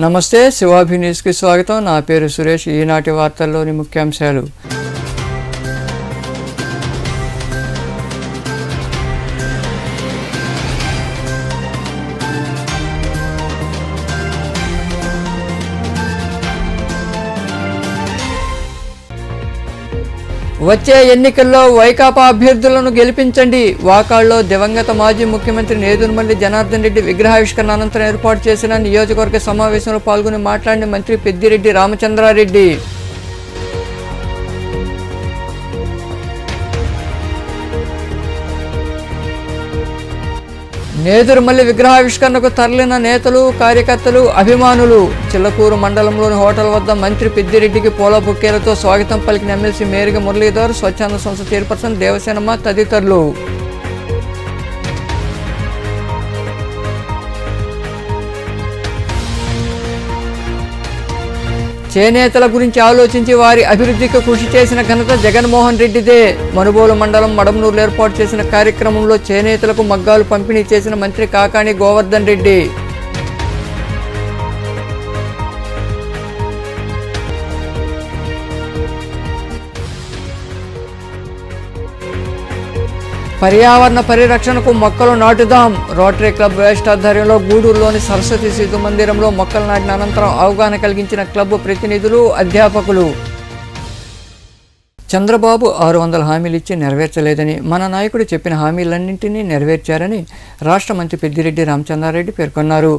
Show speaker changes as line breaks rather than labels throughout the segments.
నమస్తే శివాభి న్యూస్కి స్వాగతం. నా పేరు సురేష్. ఈనాటి వార్తల్లోని ముఖ్యాంశాలు. వచ్చే ఎన్నికల్లో వైకాపా అభ్యర్థులను గెలిపించండి. వాకాళ్లో దివంగత మాజీ ముఖ్యమంత్రి నేదురుమల్లి జనార్దన్ రెడ్డి విగ్రహావిష్కరణ అనంతరం ఏర్పాటు చేసిన నియోజకవర్గ సమావేశంలో పాల్గొని మాట్లాడిన మంత్రి పెద్దిరెడ్డి రామచంద్రారెడ్డి. నేదురుమల్లి విగ్రహావిష్కరణకు తరలిన నేతలు, కార్యకర్తలు, అభిమానులు. చిల్లకూరు మండలంలోని హోటల్ వద్ద మంత్రి పెద్దిరెడ్డికి పూల బొకేలతో స్వాగతం పలికిన ఎమ్మెల్సీ మేరిగ మురళీధర్, స్వచ్ఛంద సంస్థ చైర్పర్సన్ దేవసేనమ్మ తదితరులు. చేనేతల గురించి ఆలోచించి వారి అభివృద్ధికి కృషి చేసిన ఘనత జగన్మోహన్ రెడ్డిదే. మనుబోలు మండలం మడమనూరులో ఏర్పాటు చేసిన కార్యక్రమంలో చేనేతలకు మగ్గాలు పంపిణీ చేసిన మంత్రి కాకాణి గోవర్ధన్ రెడ్డి. పర్యావరణ పరిరక్షణకు మొక్కలు నాటుదాం. రోటరీ క్లబ్ వేస్ట్ ఆధ్వర్యంలో గూడూరులోని సరస్వతి శిశు మందిరంలో మొక్కలు నాటిన అనంతరం అవగాహన కలిగించిన క్లబ్ ప్రతినిధులు, అధ్యాపకులు. చంద్రబాబు 600 హామీలు ఇచ్చి నెరవేర్చలేదని, మన నాయకుడు చెప్పిన హామీలన్నింటినీ నెరవేర్చారని రాష్ట్ర మంత్రి పెద్దిరెడ్డి రామచంద్రారెడ్డి పేర్కొన్నారు.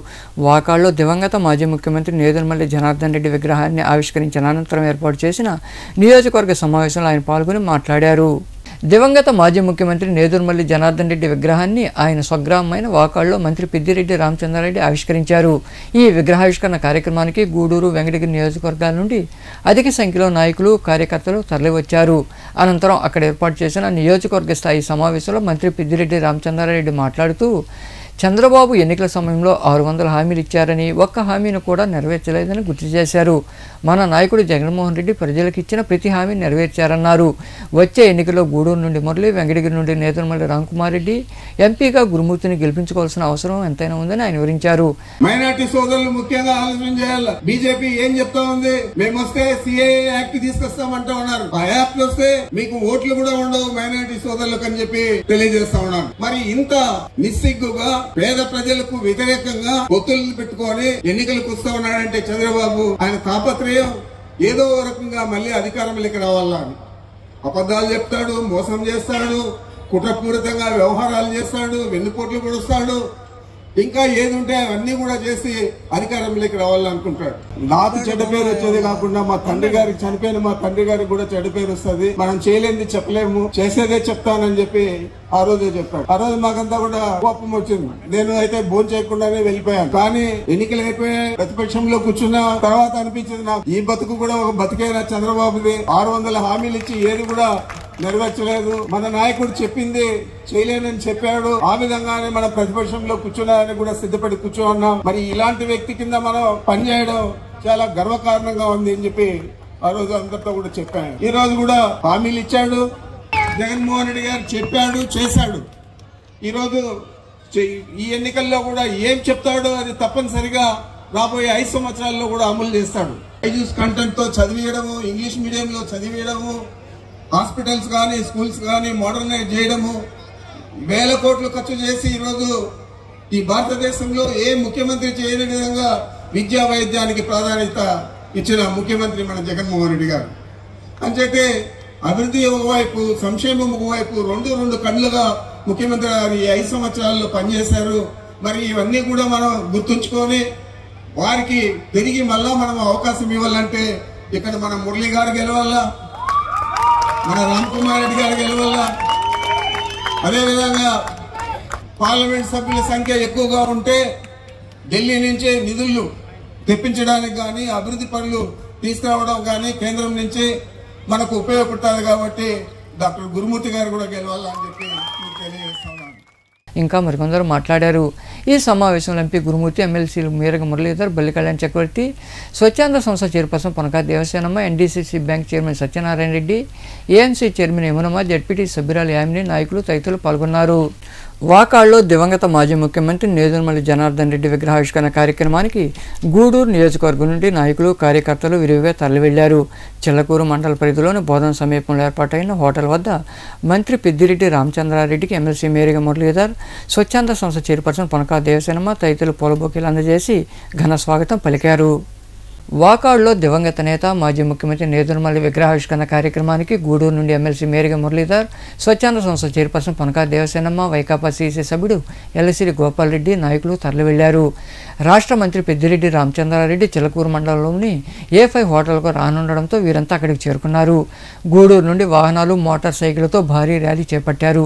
వాకాళ్లో దివంగత మాజీ ముఖ్యమంత్రి నేదురుమల్లి జనార్దన్ రెడ్డి విగ్రహాన్ని ఆవిష్కరించిన అనంతరం ఏర్పాటు చేసిన నియోజకవర్గ సమావేశంలో ఆయన పాల్గొని మాట్లాడారు. దివంగత మాజీ ముఖ్యమంత్రి నేదురుమల్లి జనార్దన్ రెడ్డి విగ్రహాన్ని ఆయన స్వగ్రామమైన వాకాళ్లో మంత్రి పెద్దిరెడ్డి రామచంద్రారెడ్డి ఆవిష్కరించారు. ఈ విగ్రహావిష్కరణ కార్యక్రమానికి గూడూరు, వెంకటగిరి నియోజకవర్గాల నుండి అధిక సంఖ్యలో నాయకులు, కార్యకర్తలు తరలివచ్చారు. అనంతరం అక్కడ ఏర్పాటు చేసిన నియోజకవర్గ స్థాయి సమావేశంలో మంత్రి పెద్దిరెడ్డి రామచంద్రారెడ్డి మాట్లాడుతూ, చంద్రబాబు ఎన్నికల సమయంలో 600 హామీలు ఇచ్చారని, ఒక్క హామీని కూడా నెరవేర్చలేదని గుర్తు చేశారు. మన నాయకుడు జగన్మోహన్ రెడ్డి ప్రజలకు ఇచ్చిన ప్రతి హామీని నెరవేర్చారన్నారు. వచ్చే ఎన్నికల్లో గూడూరు నుండి మురళి, వెంకటగిరి నుండి నేదురుమల్లి రామ్కుమార్ రెడ్డి ఎంపీగా గురుమూర్తిని గెలిపించుకోవాల్సిన అవసరం ఎంతైనా ఉందని ఆయన వివరించారు.
మైనార్టీ సోదరులు ముఖ్యంగా ఆలోచన చేయాలి. బీజేపీ ఏం చెప్తా ఉంది, మేము వస్తే సిఏఏ యాక్ట్ తీసుకొస్తామంటా ఉన్నారు. ఆ యాక్ట్ వస్తే మీకు ఓట్లు కూడా ఉండవు మైనార్టీ సోదరులకు అని చెప్పి తెలియజేస్తా ఉన్నారు. మరి ఇంత నిస్సిగ్గుగా పేద ప్రజలకు వ్యతిరేకంగా పొత్తులు పెట్టుకొని ఎన్నికలకు వస్తా ఉన్నాడంటే చంద్రబాబు ఆయన తాపత్రయం ఏదో రకంగా మళ్ళీ అధికారంలోకి రావాలా అని. అబద్ధాలు చెప్తాడు, మోసం చేస్తాడు, కుట్రపూరితంగా వ్యవహారాలు చేస్తాడు, వెన్నుపోట్లు పొడుస్తాడు, ఇంకా ఏది ఉంటే అవన్నీ కూడా చేసి అధికారంలోకి రావాలనుకుంటాడు. నాకు చెడ్డ పేరు వచ్చేది కాకుండా మా తండ్రి గారికి, చనిపోయిన మా తండ్రి గారికి కూడా చెడ్డ పేరు వస్తుంది. మనం చేయలేనిది చెప్పలేము, చేసేదే చెప్తానని చెప్పి ఆ రోజే చెప్పాడు. ఆ రోజు మాకంతా కూడా కోపం వచ్చింది. నేను అయితే భోజనం చేయకుండానే వెళ్ళిపోయాను. కానీ ఎన్నికలు అయిపోయి ప్రతిపక్షంలో కూర్చున్న తర్వాత అనిపించింది నాకు, ఈ బతుకు కూడా ఒక బతికేనా చంద్రబాబుది. 600 హామీలు ఇచ్చి ఏది కూడా నెరవేర్చలేదు. మన నాయకుడు చెప్పింది చేయలేనని చెప్పాడు. ఆ విధంగానే మన ప్రతిపక్షంలో కూర్చున్నారని కూడా సిద్ధపడి కూర్చోన్నాం. మరి ఇలాంటి వ్యక్తి కింద మనం పనిచేయడం చాలా గర్వకారణంగా ఉంది అని చెప్పి ఆ రోజు అందరితో కూడా చెప్పాను. ఈ రోజు కూడా హామీలు ఇచ్చాడు జగన్మోహన్ రెడ్డి గారు, చెప్పాడు, చేశాడు. ఈ రోజు ఈ ఎన్నికల్లో కూడా ఏం చెప్తాడో అది తప్పనిసరిగా రాబోయే 5 సంవత్సరాల్లో కూడా అమలు చేస్తాడు. ఐజూస్ కంటెంట్ తో చదివేయడము, ఇంగ్లీష్ మీడియంలో చదివేయడము, హాస్పిటల్స్ కానీ స్కూల్స్ కానీ మోడర్నైజ్ చేయడము, 1000 కోట్లు ఖర్చు చేసి ఈరోజు ఈ భారతదేశంలో ఏ ముఖ్యమంత్రి చేయని విధంగా విద్యా వైద్యానికి ప్రాధాన్యత ఇచ్చిన ముఖ్యమంత్రి మన జగన్మోహన్ రెడ్డి గారు. అంచేతే అభివృద్ధి ఒకవైపు, సంక్షేమం ఒకవైపు, రెండు కళ్ళుగా ముఖ్యమంత్రి గారు ఈ 5 సంవత్సరాల్లో పనిచేశారు. మరి ఇవన్నీ కూడా మనం గుర్తుంచుకొని వారికి తిరిగి మళ్ళా మనం అవకాశం ఇవ్వాలంటే ఇక్కడ మన మురళి గారు గెలవాలా, మన రామ్కుమార్ రెడ్డి గారు గెలవాలా, అదేవిధంగా పార్లమెంట్ సభ్యుల సంఖ్య ఎక్కువగా ఉంటే ఢిల్లీ నుంచే నిధులు తెప్పించడానికి కానీ, అభివృద్ధి పనులు తీసుకురావడం కానీ కేంద్రం నుంచి మనకు ఉపయోగపడుతుంది. కాబట్టి డాక్టర్ గురుమూర్తి గారు కూడా గెలవాలా అని చెప్పి తెలియజేస్తున్నాను.
ఇంకా మరికొందరు మాట్లాడారు. ఈ సమావేశంలో ఎంపీ గురుమూర్తి, ఎమ్మెల్సీలు మేరగ మురళీధర్, బల్లి కళ్యాణ్ చక్రవర్తి, స్వచ్ఛంద సంస్థ chairperson Ponaka Devasenamma, NDCC bank chairman Satyanarayana Reddy, AMC chairman Yamunamma, ZPT సభ్యురాలు యామిని, నాయకులు తదితరులు పాల్గొన్నారు. వాకాళ్లో దివంగత మాజీ ముఖ్యమంత్రి నేదురుమల్లి జనార్దన్ రెడ్డి విగ్రహావిష్కరణ కార్యక్రమానికి గూడూరు నియోజకవర్గం నుండి నాయకులు కార్యకర్తలు విరివిగా తరలివెళ్లారు. చిల్లకూరు మండల పరిధిలోని బోధన సమీపంలో ఏర్పాటైన హోటల్ వద్ద మంత్రి పెద్దిరెడ్డి రామచంద్రారెడ్డికి ఎమ్మెల్సీ మేరిగ మురళీధర్, స్వచ్ఛంద సంస్థ చైర్పర్సన్ పొనకా దేవసేనమ్మ తదితరులు పూలబొకేలు అందజేసి ఘన స్వాగతం పలికారు. వాకాడులో దివంగత నేత మాజీ ముఖ్యమంత్రి నేదురుమల్లి విగ్రహావిష్కరణ కార్యక్రమానికి గూడూరు నుండి ఎమ్మెల్సీ మేరిగ మురళీధర్, స్వచ్ఛంద సంస్థ చైర్పర్సన్ పొనకా దేవసేనమ్మ, వైకాపా సీసీ సభ్యుడు ఎల్లసిరి గోపాల్ రెడ్డి నాయకులు తరలివెళ్లారు. రాష్ట్ర మంత్రి పెద్దిరెడ్డి రామచంద్రారెడ్డి చిలకూరు మండలంలోని A5 హోటల్కు రానుండడంతో వీరంతా అక్కడికి చేరుకున్నారు. గూడూరు నుండి వాహనాలు, మోటార్ సైకిళ్లతో భారీ ర్యాలీ చేపట్టారు.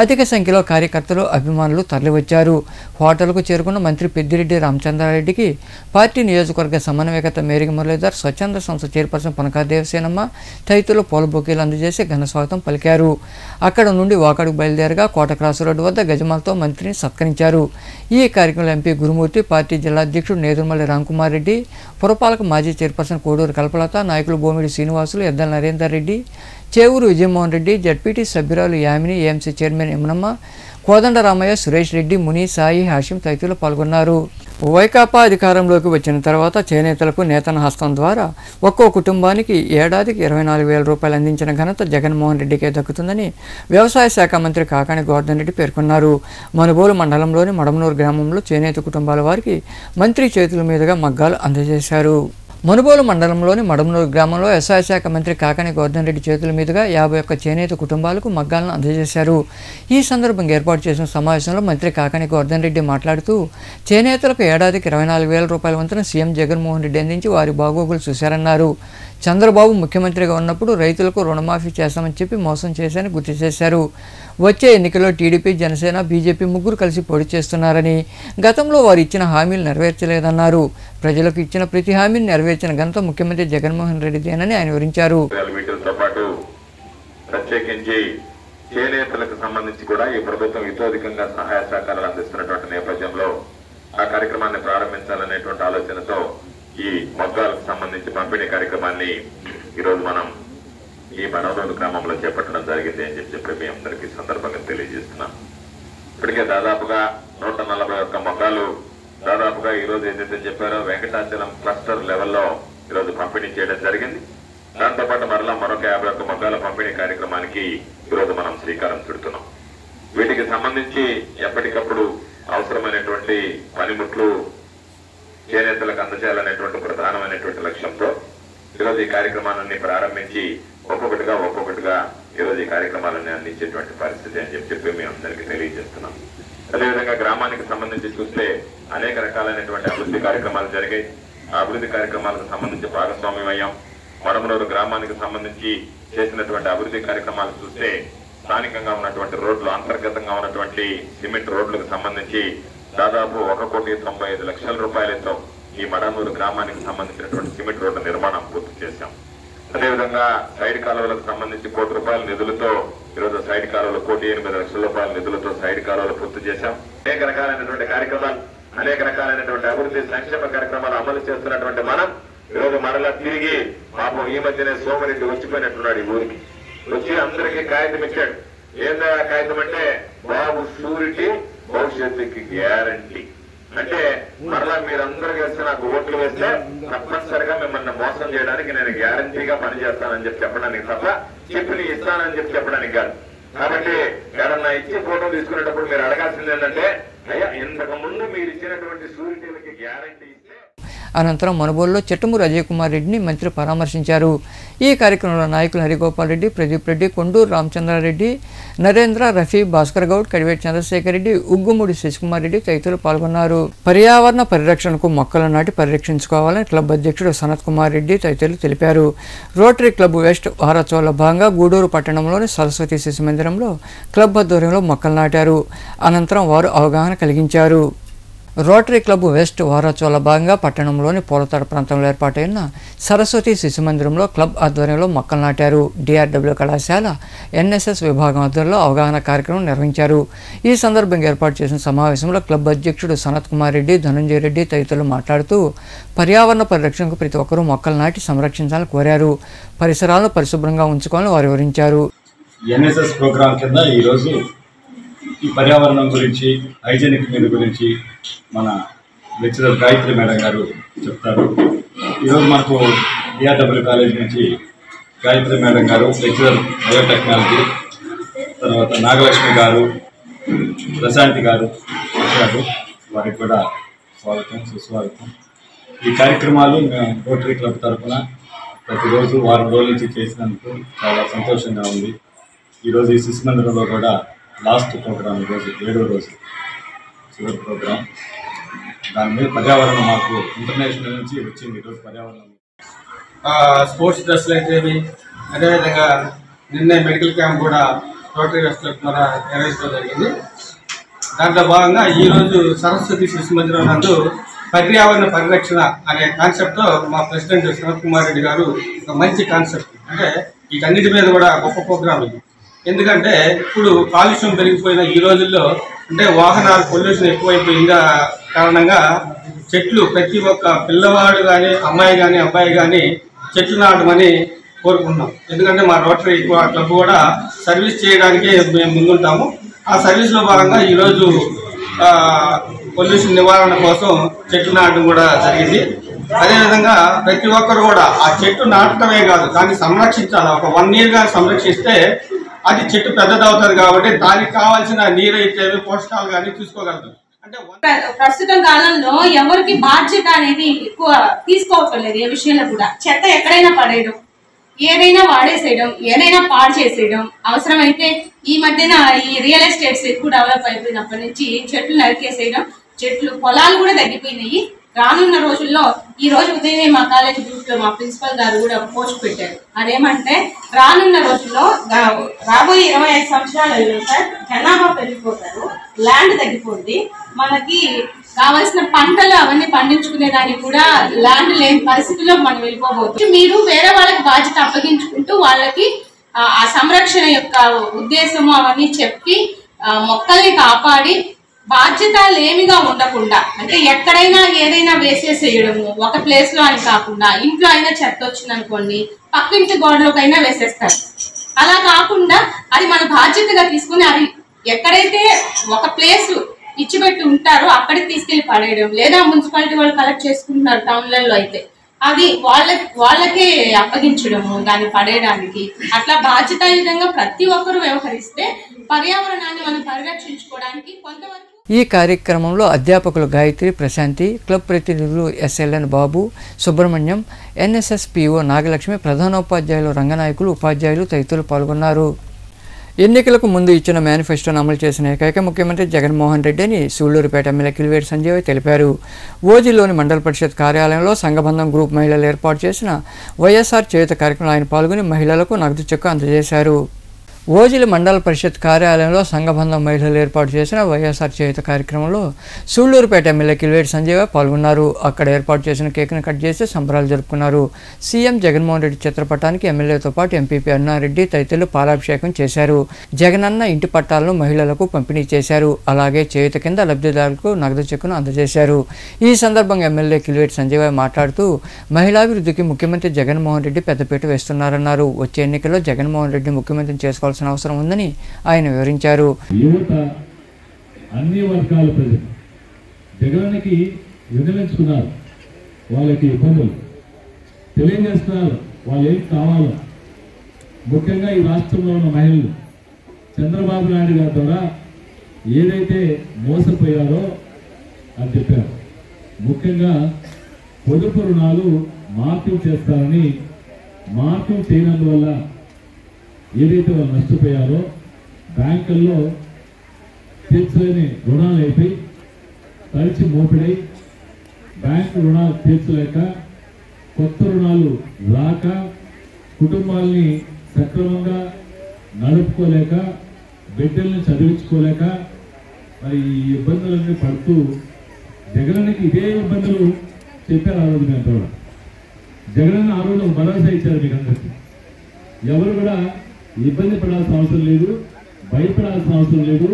అధిక సంఖ్యలో కార్యకర్తలు, అభిమానులు తరలివచ్చారు. హోటల్కు చేరుకున్న మంత్రి పెద్దిరెడ్డి రామచంద్రారెడ్డికి పార్టీ నియోజకవర్గ సమన్వయకర్త మేరిగ మురళీధర్, స్వచ్ఛంద సంస్థ చైర్పర్సన్ పొనకా దేవసేనమ్మ తదితరులు పూల బొకేలు అందజేసి ఘన స్వాగతం పలికారు. అక్కడ నుండి వాకాడుకు బయలుదేరగా కోట క్రాస్ రోడ్డు వద్ద గజమాలతో మంత్రిని సత్కరించారు. ఈ కార్యక్రమంలో ఎంపీ గురుమూర్తి, పార్టీ జిల్లా అధ్యక్షుడు నేదురుమల్లి రాంకుమార్ రెడ్డి, పురపాలక మాజీ చైర్పర్సన్ కోడూరు కల్పలత, నాయకులు బోమిడి శ్రీనివాసులు, ఎద్దల నరేందర్ రెడ్డి, చేవూరు విజయమోహన్ రెడ్డి, జడ్పీటీ సభ్యురాలు యామిని, ఏఎంసీ చైర్మన్ యమునమ్మ, కోదండరామయ్య, సురేష్ రెడ్డి, ముని, సాయి, హాషిం తదితరులు పాల్గొన్నారు. వైకాపా అధికారంలోకి వచ్చిన తర్వాత చేనేతలకు నేతన హస్తం ద్వారా ఒక్కో కుటుంబానికి ఏడాదికి 24,000 రూపాయలు అందించిన ఘనత జగన్మోహన్ రెడ్డికే దక్కుతుందని వ్యవసాయ శాఖ మంత్రి కాకాని గోవర్ధన్ రెడ్డి పేర్కొన్నారు. మనుబోలు మండలంలోని మడమనూరు గ్రామంలో చేనేత కుటుంబాల వారికి మంత్రి చేతుల మీదుగా మగ్గాలు అందజేశారు. మనుబోలు మండలంలోని మడమనూరు గ్రామంలో వ్యవసాయ శాఖ మంత్రి కాకాని గోవర్ధన్ రెడ్డి చేతుల మీదుగా 51 చేనేత కుటుంబాలకు మగ్గాలను అందజేశారు. ఈ సందర్భంగా ఏర్పాటు చేసిన సమావేశంలో మంత్రి కాకాని గోవర్ధన్ రెడ్డి మాట్లాడుతూ చేనేతలకు ఏడాదికి 24,000 రూపాయల వంతున సీఎం జగన్మోహన్ రెడ్డి అందించి వారి బాగోగులు చూశారన్నారు. చంద్రబాబు ముఖ్యమంత్రిగా ఉన్నప్పుడు రైతులకు రుణమాఫీ చేస్తామని చెప్పి మోసం చేశారని గుర్తు చేశారు. వచ్చే ఎన్నికల్లో టీడీపీ, జనసేన, బీజేపీ ముగ్గురు కలిసి పోటీ చేస్తున్నారని, గతంలో వారు ఇచ్చిన హామీలు నెరవేర్చలేదన్నారు. ప్రజలకు ఇచ్చిన ప్రతి హామీని నెరవేర్చిన ఘనత ముఖ్యమంత్రి జగన్మోహన్ రెడ్డిదేనని ఆయన వివరించారు.
ప్రత్యేకించి చేనేతలకు సంబంధించి కూడా ఈ ప్రభుత్వం ఇతోధికంగా సహాయ సహకారాలు అందిస్తున్నటువంటి నేపథ్యంలో ఆ కార్యక్రమాన్ని ప్రారంభించాలనేటువంటి ఆలోచనతో ఈ మగ్గాలకు సంబంధించి పంపిణీ కార్యక్రమాన్ని ఈరోజు మనం ఈ మనోరోలు గ్రామంలో చేపట్టడం జరిగింది అని చెప్పి మీ అందరికీ సందర్భంగా తెలియజేస్తున్నాం. ఇప్పటికే దాదాపుగా 141 మగ్గాలు దాదాపుగా ఈరోజు ఏదైతే చెప్పారో వెంకటాచలం క్లస్టర్ లెవెల్లో ఈరోజు పంపిణీ చేయడం జరిగింది. దాంతోపాటు మరలా మరొక 51 మగ్గాల పంపిణీ కార్యక్రమానికి ఈరోజు మనం శ్రీకారం చుడుతున్నాం. వీటికి సంబంధించి ఎప్పటికప్పుడు అవసరమైనటువంటి పనిముట్లు చేనేతలకు అందజేయాలనేటువంటి ప్రధానమైనటువంటి లక్ష్యంతో ఈరోజు ఈ కార్యక్రమాలన్నీ ప్రారంభించి ఒక్కొక్కటిగా ఈరోజు ఈ కార్యక్రమాలన్నీ అందించేటువంటి పరిస్థితి అని చెప్పి మీ అందరికీ తెలియజేస్తున్నాం. అదేవిధంగా గ్రామానికి సంబంధించి చూస్తే అనేక రకాలైనటువంటి అభివృద్ధి కార్యక్రమాలు జరిగాయి. ఆ అభివృద్ధి కార్యక్రమాలకు సంబంధించి భాగస్వామ్యం అయ్యాం. మడమనూరు గ్రామానికి సంబంధించి చేసినటువంటి అభివృద్ధి కార్యక్రమాలు చూస్తే స్థానికంగా ఉన్నటువంటి రోడ్లు, అంతర్గతంగా ఉన్నటువంటి సిమెంట్ రోడ్లకు సంబంధించి దాదాపు 1,95,00,000 రూపాయలతో ఈ మడమనూరు గ్రామానికి సంబంధించినటువంటి సిమెంట్ రోడ్ల నిర్మాణం పూర్తి చేశాం. అదేవిధంగా సైడ్ కాలువలకు సంబంధించి 1 కోటి రూపాయల నిధులతో ఈరోజు సైడ్ కాలువలు 1,08,00,000 రూపాయల నిధులతో సైడ్ కాలువలు పూర్తి చేశాం. అనేక రకాలైనటువంటి కార్యక్రమాలు, అనేక రకాలైనటువంటి అభివృద్ధి సంక్షేమ కార్యక్రమాలు అమలు చేస్తున్నటువంటి మనం ఈరోజు మరలా తిరిగి పాపం ఈ మధ్యనే సోమిరెడ్డి వచ్చిపోయినట్టున్నాడు. ఈ ఊరికి వచ్చి అందరికీ కాగితం ఇచ్చాడు. ఏందా కాగితం అంటే బాబు షూరిటీ, భవిష్యత్తుకి గ్యారంటీ. అంటే మరలా మీరందరూ కలిసి నాకు ఓట్లు వేస్తే తప్పనిసరిగా మిమ్మల్ని మోసం చేయడానికి నేను గ్యారంటీగా పనిచేస్తానని చెప్పడానికి తప్ప చెప్పి ఇస్తానని చెప్పడానికి కాదు. కాబట్టి ఎవరన్నా ఇచ్చి ఫోటో తీసుకునేటప్పుడు మీరు అడగాల్సింది ఏంటంటే, అయ్యా ఇంతకు ముందు మీరు ఇచ్చినటువంటి షూరిటీలకి గ్యారంటీ ఇస్తే.
అనంతరం మనుబోలులో చెట్టుమూరు అజయ్ కుమార్ రెడ్డిని మంత్రి పరామర్శించారు. ఈ కార్యక్రమంలో నాయకులు హరిగోపాల్ రెడ్డి, ప్రదీప్ రెడ్డి, కొండూరు రామచంద్రారెడ్డి, నరేంద్ర, రఫీ, భాస్కర్ గౌడ్, కడివేటి చంద్రశేఖర్ రెడ్డి, ఉగ్గుమూడి శశికుమార్ రెడ్డి తదితరులు పాల్గొన్నారు. పర్యావరణ పరిరక్షణకు మొక్కలు నాటి పరిరక్షించుకోవాలని క్లబ్ అధ్యక్షుడు సనత్ కుమార్ రెడ్డి తదితరులు తెలిపారు. రోటరీ క్లబ్ వెస్ట్ వారోత్సవాల భాగంగా గూడూరు పట్టణంలోని సరస్వతి శిశు మందిరంలో క్లబ్ ఆధ్వర్యంలో మొక్కలు నాటారు. అనంతరం వారు అవగాహన కలిగించారు. రోటరీ క్లబ్ వెస్ట్ వారోత్సవాల భాగంగా పట్టణంలోని పూలతోట ప్రాంతంలో ఏర్పాటైన సరస్వతి శిశు మందిరంలో క్లబ్ ఆధ్వర్యంలో మొక్కలు నాటారు. DRW కళాశాల NSS విభాగం ఆధ్వర్యంలో అవగాహన కార్యక్రమం నిర్వహించారు. ఈ సందర్భంగా ఏర్పాటు చేసిన సమావేశంలో క్లబ్ అధ్యక్షుడు సనత్ కుమార్ రెడ్డి, ధనంజయ రెడ్డి తదితరులు మాట్లాడుతూ పర్యావరణ పరిరక్షణకు ప్రతి ఒక్కరూ మొక్కలు నాటి సంరక్షించాలని కోరారు. పరిసరాలను పరిశుభ్రంగా ఉంచుకోవాలని వారు వివరించారు.
NSS ప్రోగ్రాం కింద ఈరోజు ఈ పర్యావరణం గురించి, హైజెనిక్ మీద గురించి మన లెక్చరర్ గాయత్రి మేడం గారు చెప్తారు. ఈరోజు మనకు డిఆర్డబ్ల్యూ కాలేజ్ నుంచి గాయత్రి మేడం గారు లెక్చరర్ బయోటెక్నాలజీ, తర్వాత నాగలక్ష్మి గారు, ప్రశాంతి గారు వచ్చారు. వారికి కూడా స్వాగతం, సుస్వాగతం. ఈ కార్యక్రమాలు మేము రోటరీ క్లబ్ తరఫున ప్రతిరోజు వారం రోజుల నుంచి చేసినందుకు చాలా సంతోషంగా ఉంది. ఈరోజు ఈ శిశు మందిరంలో కూడా లాస్ట్ ప్రోగ్రాం, ఈరోజు 7వ రోజు చివరి ప్రోగ్రాం. దాని మీద పర్యావరణం మాకు ఇంటర్నేషనల్ నుంచి వచ్చింది. ఈరోజు పర్యావరణం
స్పోర్ట్స్ డ్రెస్సులు అయితేవి, అదేవిధంగా నిన్నే మెడికల్ క్యాంప్ కూడా రోటరీ క్లబ్ ద్వారా నిర్వహించడం జరిగింది. దాంట్లో భాగంగా ఈరోజు సరస్వతి శిశు మందిరం నందు పర్యావరణ పరిరక్షణ అనే కాన్సెప్ట్తో మా ప్రెసిడెంట్ శరత్ కుమార్ రెడ్డి గారు ఒక మంచి కాన్సెప్ట్, అంటే వీటన్నిటి మీద కూడా గొప్ప ప్రోగ్రాం ఇది. ఎందుకంటే ఇప్పుడు కాలుష్యం పెరిగిపోయిన ఈ రోజుల్లో, అంటే వాహనాలు పొల్యూషన్ ఎక్కువైపోయిన కారణంగా చెట్లు ప్రతి ఒక్క పిల్లవాడు కానీ, అమ్మాయి కానీ, అబ్బాయి కానీ చెట్లు నాటమని కోరుకుంటున్నాం. ఎందుకంటే మా రోటరీ క్లబ్ కూడా సర్వీస్ చేయడానికి మేము ముందుంటాము. ఆ సర్వీస్లో భాగంగా ఈరోజు పొల్యూషన్ నివారణ కోసం చెట్లు నాటడం కూడా జరిగింది. అదేవిధంగా ప్రతి ఒక్కరు కూడా ఆ చెట్టు నాటడమే కాదు, దాన్ని సంరక్షించాలి. ఒక 1 year కానీ సంరక్షిస్తే అది చెట్టు పెద్దదవుతుంది. కాబట్టి దానికి కావాల్సిన నీరు అయితే, పోషకాలు కానీ చూసుకోగలదు. అంటే
ప్రస్తుతం కాలంలో ఎవరికి బాధ్యత అనేది ఎక్కువ తీసుకోవటం లేదు. ఏ విషయంలో కూడా చెత్త ఎక్కడైనా పడేయడం, ఏదైనా వాడేసేయడం, ఏదైనా పాడు చేసేయడం. అవసరమైతే ఈ మధ్యన ఈ రియల్ ఎస్టేట్స్ ఎక్కువ డెవలప్ అయిపోయినప్పటి నుంచి చెట్లు నరికేసేయడం, చెట్లు పొలాలు కూడా తగ్గిపోయినాయి. రానున్న రోజుల్లో, ఈ రోజు ఉదయమే మా కాలేజ్ గ్రూప్ లో మా ప్రిన్సిపల్ గారు కూడా పోస్ట్ పెట్టారు. అదేమంటే రానున్న రోజుల్లో రాబోయే 25 సంవత్సరాలలో సార్ జనాభా పెరిగిపోతారు, ల్యాండ్ తగ్గిపోతుంది, మనకి కావాల్సిన పంటలు అవన్నీ పండించుకునే దానికి కూడా ల్యాండ్ లేని పరిస్థితిలో మనం వెళ్ళిపోబోతుంది. మీరు వేరే వాళ్ళకి బాధ్యత అప్పగించుకుంటూ వాళ్ళకి ఆ సంరక్షణ యొక్క ఉద్దేశము అవన్నీ చెప్పి మొక్కల్ని కాపాడి బాధ్యత లేమిగా ఉండకుండా, అంటే ఎక్కడైనా ఏదైనా వేసేసేయడము, ఒక ప్లేస్ లో అని కాకుండా ఇంట్లో అయినా చెత్త వచ్చిందనుకోండి పక్కింటి గోడలోకైనా వేసేస్తారు. అలా కాకుండా అది మన బాధ్యతగా తీసుకుని అది ఎక్కడైతే ఒక ప్లేస్ ఇచ్చిపెట్టి ఉంటారో అక్కడికి తీసుకెళ్లి పడేయడం, లేదా మున్సిపాలిటీ వాళ్ళు కలెక్ట్ చేసుకుంటున్నారు టౌన్లలో అయితే అది వాళ్ళకే అప్పగించడము దాన్ని పడేయడానికి. అట్లా బాధ్యతాయుతంగా ప్రతి ఒక్కరూ వ్యవహరిస్తే పర్యావరణాన్ని మనం పరిరక్షించుకోవడానికి కొంతవరకు.
ఈ కార్యక్రమంలో అధ్యాపకులు గాయత్రి, ప్రశాంతి, క్లబ్ ప్రతినిధులు SLN బాబు, సుబ్రహ్మణ్యం, NSS PO నాగలక్ష్మి, ప్రధానోపాధ్యాయులు రంగనాయకులు, ఉపాధ్యాయులు తదితరులు పాల్గొన్నారు. ఎన్నికలకు ముందు ఇచ్చిన మేనిఫెస్టోను అమలు చేసిన ఏకైక ముఖ్యమంత్రి జగన్మోహన్ రెడ్డి అని సూళ్లూరుపేట ఎమ్మెల్యే కిలివేటి సంజయ్ తెలిపారు. ఓజిలోని మండల పరిషత్ కార్యాలయంలో సంఘబంధం గ్రూప్ మహిళలు ఏర్పాటు చేసిన వైఎస్ఆర్ చేయూత కార్యక్రమంలో ఆయన పాల్గొని మహిళలకు నగదు చెక్కు అందజేశారు. ఓజిలి మండల పరిషత్ కార్యాలయంలో సంఘబంధం మహిళలు ఏర్పాటు చేసిన వైఎస్ఆర్ చేయూత కార్యక్రమంలో సూళ్లూరుపేట ఎమ్మెల్యే కిలివేటి సంజయ్ పాల్గొన్నారు. అక్కడ ఏర్పాటు చేసిన కేక్ను కట్ చేసి సంబరాలు జరుపుకున్నారు. సీఎం జగన్మోహన్ రెడ్డి చిత్రపటానికి ఎమ్మెల్యేతో పాటు ఎంపీపీ అన్నారెడ్డి తదితరులు పాలాభిషేకం చేశారు. జగనన్న ఇంటి పట్టాలను మహిళలకు పంపిణీ చేశారు. అలాగే చేయూత కింద లబ్ధిదారులకు నగదు చెక్కును అందజేశారు. ఈ సందర్భంగా ఎమ్మెల్యే కిలివేటి సంజయ్ మాట్లాడుతూ మహిళాభివృద్ధికి ముఖ్యమంత్రి జగన్మోహన్ రెడ్డి పెద్దపీట వేస్తున్నారన్నారు. వచ్చే ఎన్నికల్లో జగన్మోహన్ రెడ్డి ముఖ్యమంత్రిని చేసుకోవాల్సిన అవసరం ఉందని ఆయన వివరించారు.
యువత అన్ని వర్గాల ప్రజలు జగనానికి విన్నవించుకున్నారు, వాళ్ళకి ఇబ్బందులు తెలియజేస్తున్నారు, వాళ్ళు ఏం కావాలో. ముఖ్యంగా ఈ రాష్ట్రంలో ఉన్న మహిళలు చంద్రబాబు నాయుడు గారి ద్వారా ఏదైతే మోసపోయారో అని చెప్పారు. ముఖ్యంగా పొదుపు రుణాలు మార్పులు చేస్తారని, మార్పులు చేయనందువల్ల ఏదైతే వాళ్ళు నష్టపోయారో బ్యాంకుల్లో తీర్చలేని రుణాలు అయిపోయి తడిచి మోపిడై బ్యాంకు రుణాలు తీర్చలేక, కొత్త రుణాలు రాక, కుటుంబాలని సక్రమంగా నడుపుకోలేక, బిడ్డల్ని చదివించుకోలేక మరి ఈ ఇబ్బందులన్నీ పడుతూ జగనానికి ఇదే ఇబ్బందులు చెప్పారు. ఆ రోజు మేము కూడా జగనన్న ఆ రోజు భరోసా ఇచ్చారు మీకు అందరికీ. ఎవరు కూడా ఇబ్బంది పడాల్సిన అవసరం లేదు, భయపడాల్సిన అవసరం లేదు.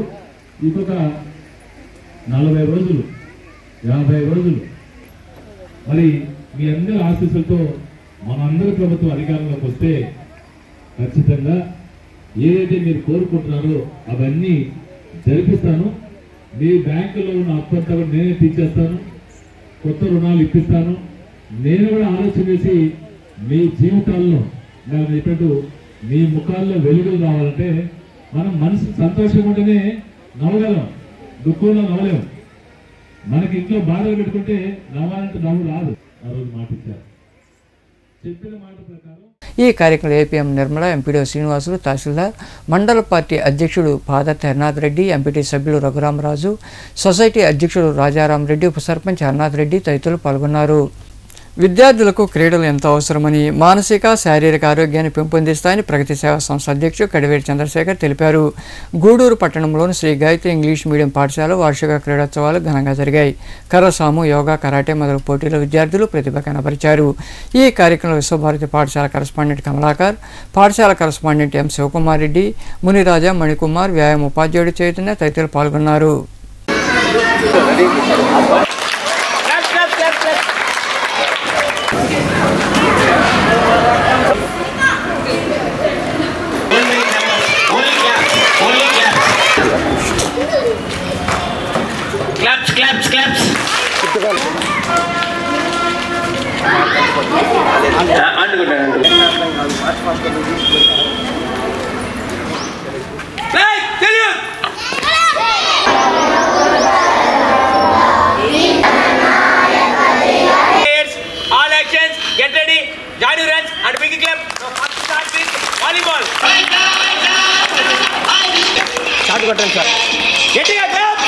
ఇంకొక 40 రోజులు 50 రోజులు మరి మీ అందరి ఆశీస్సులతో మనందరి ప్రభుత్వం అధికారంలోకి వస్తే ఖచ్చితంగా ఏదైతే మీరు కోరుకుంటున్నారో అవన్నీ జరిపిస్తాను. మీ బ్యాంకులో ఉన్న అప్పంతా కూడా నేనే తీర్చేస్తాను, కొత్త రుణాలు ఇప్పిస్తాను. నేను కూడా ఆలోచన చేసి మీ జీవితాల్లో నేను చెప్పినట్టు మీ ముఖాల్లో వెలుగులు రావాలంటే మనం మనసు సంతోషంగా ఉంటేనే నవ్వగలం, దుఃఖంలో నవ్వలేము. మనకి ఇంట్లో బాధలు పెట్టుకుంటే నవ్వాలంటే నవ్వు రాదు. ఆ రోజు మాట ఇచ్చారు, చెప్పిన మాట ప్రకారం.
ఈ కార్యక్రమంలో ఏపీఎం నిర్మల, ఎంపీడీ శ్రీనివాసులు, తహసీల్దార్, మండల పార్టీ అధ్యక్షుడు పాదర్తి హరినాథ్ రెడ్డి, ఎంపీటీ సభ్యులు రఘురామరాజు, సొసైటీ అధ్యక్షుడు రాజారాం రెడ్డి, ఉప సర్పంచ్ హరినాథ్ రెడ్డి తదితరులు పాల్గొన్నారు. విద్యార్థులకు క్రీడలు ఎంతో అవసరమని, మానసిక శారీరక ఆరోగ్యాన్ని పెంపొందిస్తాయని ప్రగతి సేవా సంస్థ అధ్యక్షుడు కడివేటి చంద్రశేఖర్ తెలిపారు. గూడూరు పట్టణంలోని శ్రీ గాయత్రి ఇంగ్లీష్ మీడియం పాఠశాల వార్షిక క్రీడోత్సవాలు ఘనంగా జరిగాయి. కర్రసాము, యోగా, కరాటే మొదలగు పోటీలో విద్యార్థులు ప్రతిభ కనబరిచారు. ఈ కార్యక్రమంలో విశ్వభారతి పాఠశాల కరస్పాండెంట్ కమలాకర్, పాఠశాల కరస్పాండెంట్ ఎం శివకుమార్ రెడ్డి, మునిరాజా, మణికుమార్, వ్యాయామ ఉపాధ్యాయుడు చైతన్య తదితరులు పాల్గొన్నారు.
Claps. All actions, get ready, join your runs and big clap. Now first start with volleyball. Start button, sir. Getting a clap.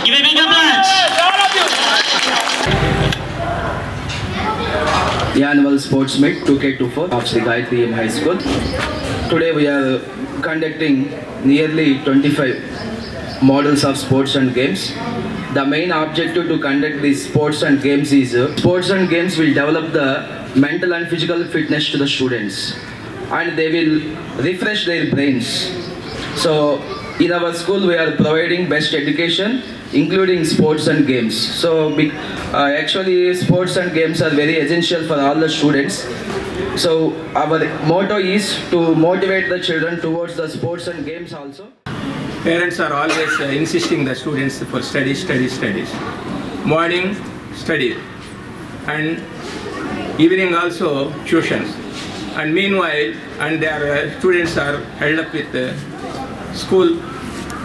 Give a big applause.
The annual sports meet 2K24 of Sri Gayatri High School. Today we are conducting nearly 25 models of sports and games. The main objective to conduct these sports and games is sports and games will develop the mental and physical fitness to the students, and they will refresh their brains. So in our school we are providing best education including sports and games. So actually sports and games are very essential for all the students. So our motto is to motivate the children towards the sports and games also.
Parents are always insisting the students for studies. Morning study and evening also tuitions. And meanwhile, and their students are held up with school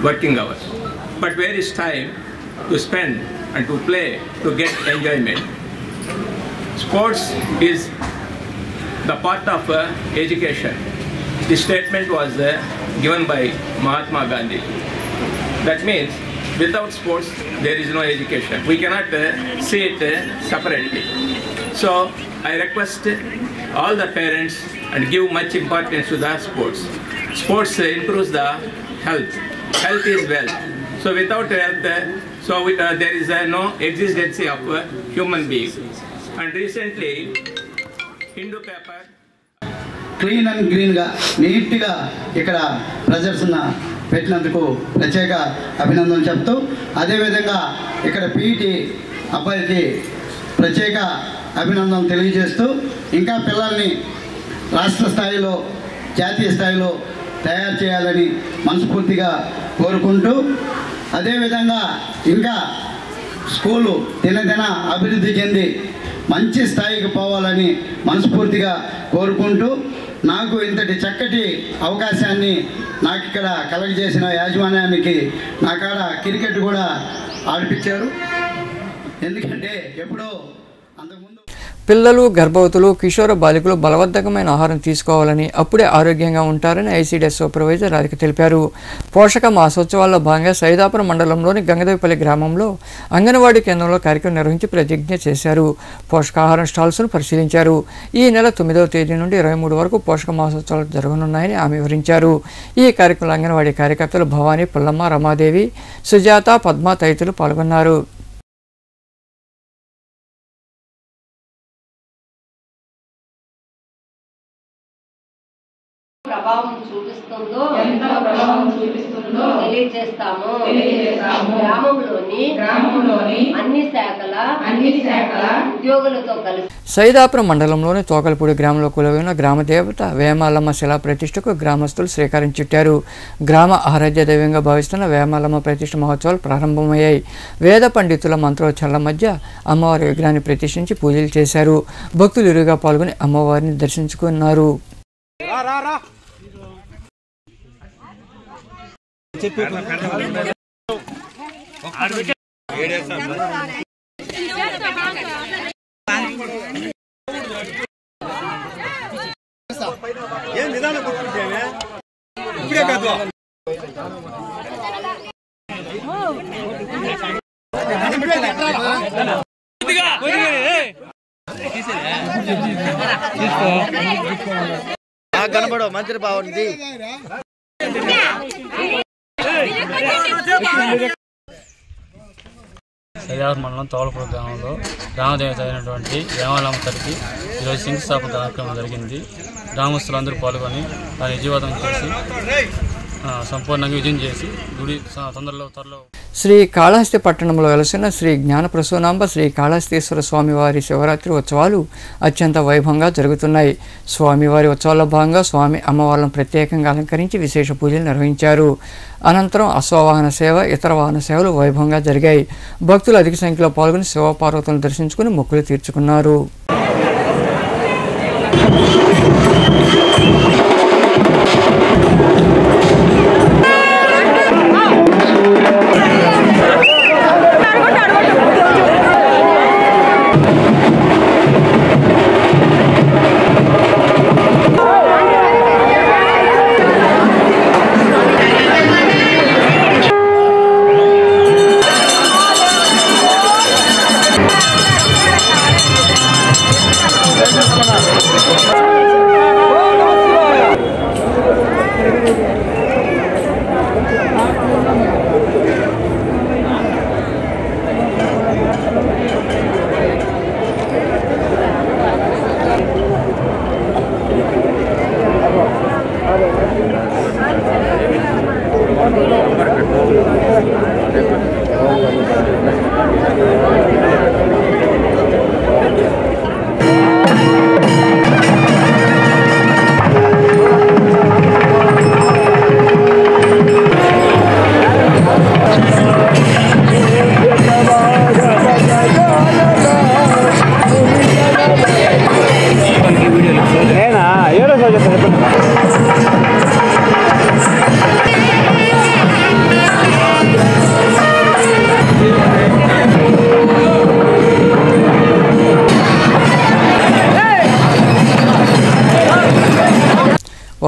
working hours. But where is time to spend and to play, to get enjoyment? Sports is the part of education. This statement was given by Mahatma Gandhi. That means without sports there is no education. We cannot see it separately. So I request all the parents and give much importance to the sports. Sports improves the health. Health is wealth. So without health, there is no existence of a human being. And recently, Hindu paper.
Clean and గ్రీన్గా నీట్గా ఇక్కడ ప్రదర్శన పెట్టినందుకు ప్రత్యేక అభినందనలు చెప్తూ, అదేవిధంగా ఇక్కడ పీటీ అబ్బాయికి ప్రత్యేక అభినందనలు తెలియజేస్తూ, ఇంకా పిల్లల్ని రాష్ట్ర స్థాయిలో జాతీయ స్థాయిలో తయారు చేయాలని మనస్ఫూర్తిగా కోరుకుంటూ, అదేవిధంగా ఇంకా స్కూలు దినదిన అభివృద్ధి చెంది మంచి స్థాయికి పోవాలని మనస్ఫూర్తిగా కోరుకుంటూ, నాకు ఇంతటి చక్కటి అవకాశాన్ని నాకు ఇక్కడ కలగజేసిన యాజమాన్యానికి నా కాడ క్రికెట్ కూడా ఆడిపించారు. ఎందుకంటే ఎప్పుడో అంతకుముందు
పిల్లలు, గర్భవతులు, కిషోర బాలికలు బలవర్ధకమైన ఆహారం తీసుకోవాలని, అప్పుడే ఆరోగ్యంగా ఉంటారని ఐసీడీఎస్ సూపర్వైజర్ రాధిక తెలిపారు. పోషక మాసోత్సవాల్లో భాగంగా సైదాపురం మండలంలోని గంగదేవిపల్లి గ్రామంలో అంగన్వాడీ కేంద్రంలో కార్యక్రమం నిర్వహించి ప్రతిజ్ఞ చేశారు. పోషకాహారం స్టాల్స్ను పరిశీలించారు. ఈ నెల 9వ తేదీ నుండి 23 వరకు పోషక మాసోత్సవాలు జరగనున్నాయని ఆమె వివరించారు. ఈ కార్యక్రమంలో అంగన్వాడీ కార్యకర్తలు భవానీ, పుల్లమ్మ, రమాదేవి, సుజాత, పద్మ తదితరులు పాల్గొన్నారు.
ప్రభావం చూపిస్తుందో తెలియజేస్తాము. గ్రామంలోని గ్రామంలోని అన్ని శాఖల ఉద్యోగులతో కలిసి
సైదాపురం మండలంలోని తోకలపూడి గ్రామంలో కొలువైన గ్రామ దేవత వేమాలమ్మ శిలా ప్రతిష్టకు గ్రామస్తులు శ్రీకారం చుట్టారు. గ్రామ ఆరాధ్య దైవంగా భావిస్తున్న వేమాలమ్మ ప్రతిష్ఠ మహోత్సవాలు ప్రారంభమయ్యాయి. వేద పండితుల మంత్రోచ్చారణ మధ్య అమ్మవారి విగ్రహాన్ని ప్రతిష్ఠించి పూజలు చేశారు. భక్తులు ఇరుగా పాల్గొని అమ్మవారిని దర్శించుకున్నారు.
కనబడో మంత్రి బాగుంది.
సైదాపురం మండలం తోలపూడి గ్రామంలో గ్రామదేవత అయినటువంటి వేమాలమ్మ తల్లికి ఈరోజు శంకుస్థాపన కార్యక్రమం జరిగింది. గ్రామస్తులందరూ పాల్గొని దాన్ని విజయవంతం చేసి సంపూర్ణంగా విజయం చేసి గుడి త్వరలో
శ్రీ కాళహస్తి పట్టణంలో వెలసిన శ్రీ జ్ఞానప్రసూనాంబ శ్రీ కాళహస్తీశ్వర స్వామివారి శివరాత్రి ఉత్సవాలు అత్యంత వైభవంగా జరుగుతున్నాయి. స్వామివారి ఉత్సవాల్లో భాగంగా స్వామి అమ్మవార్లను ప్రత్యేకంగా అలంకరించి విశేష పూజలు నిర్వహించారు. అనంతరం అశ్వవాహన సేవ, ఇతర వాహన సేవలు వైభవంగా జరిగాయి. భక్తులు అధిక సంఖ్యలో పాల్గొని శివపార్వతులను దర్శించుకుని మొక్కులు తీర్చుకున్నారు.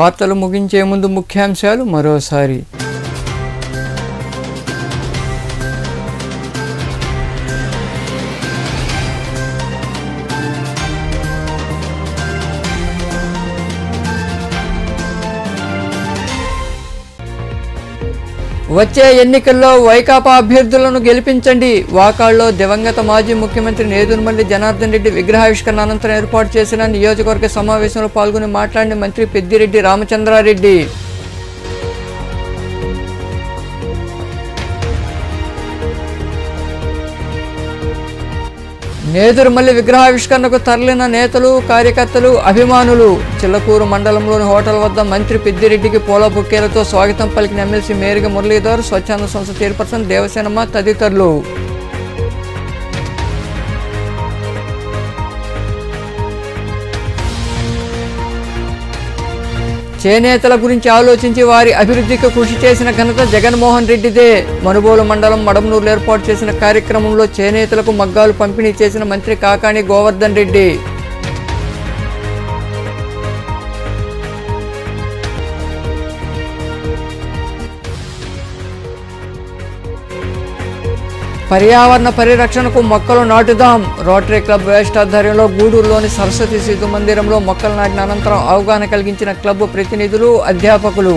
వార్తలు ముగించే ముందు ముఖ్యాంశాలు మరోసారి. వచ్చే ఎన్నికల్లో వైకాపా అభ్యర్థులను గెలిపించండి. వాకాళ్లో దివంగత మాజీ ముఖ్యమంత్రి నేదురుమల్లి జనార్దన్ రెడ్డి విగ్రహావిష్కరణ అనంతరం ఏర్పాటు చేసిన నియోజకవర్గ సమావేశంలో పాల్గొని మాట్లాడిన మంత్రి పెద్దిరెడ్డి రామచంద్రారెడ్డి. నేదురుమల్లి విగ్రహావిష్కరణకు తరలిన నేతలు, కార్యకర్తలు, అభిమానులు. చిల్లకూరు మండలంలోని హోటల్ వద్ద మంత్రి పెద్దిరెడ్డికి పూల బొకేలతో స్వాగతం పలికిన ఎమ్మెల్సీ మేరిగ మురళీధర్, స్వచ్ఛంద సంస్థ చైర్పర్సన్ దేవసేనమ్మ తదితరులు. చేనేతల గురించి ఆలోచించి వారి అభివృద్ధికి కృషి చేసిన ఘనత జగన్మోహన్ రెడ్డిదే. మనుబోలు మండలం మడమనూరులో ఏర్పాటు చేసిన కార్యక్రమంలో చేనేతలకు మగ్గాలు పంపిణీ చేసిన మంత్రి కాకాణి గోవర్ధన్ రెడ్డి. పర్యావరణ పరిరక్షణకు మొక్కలు నాటుదాం. రోటరీ క్లబ్ వేస్ట్ ఆధ్వర్యంలో గూడూరులోని సరస్వతి శిశు మందిరంలో మొక్కలు నాటిన అనంతరం అవగాహన కలిగించిన క్లబ్ ప్రతినిధులు, అధ్యాపకులు.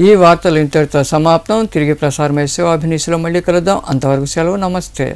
ఈ వార్తలు ఇంతటితో సమాప్తం. తిరిగి ప్రసారమయ్యే శివాభినీసులో మళ్ళీ కలుద్దాం. అంతవరకు సెలవు. నమస్తే.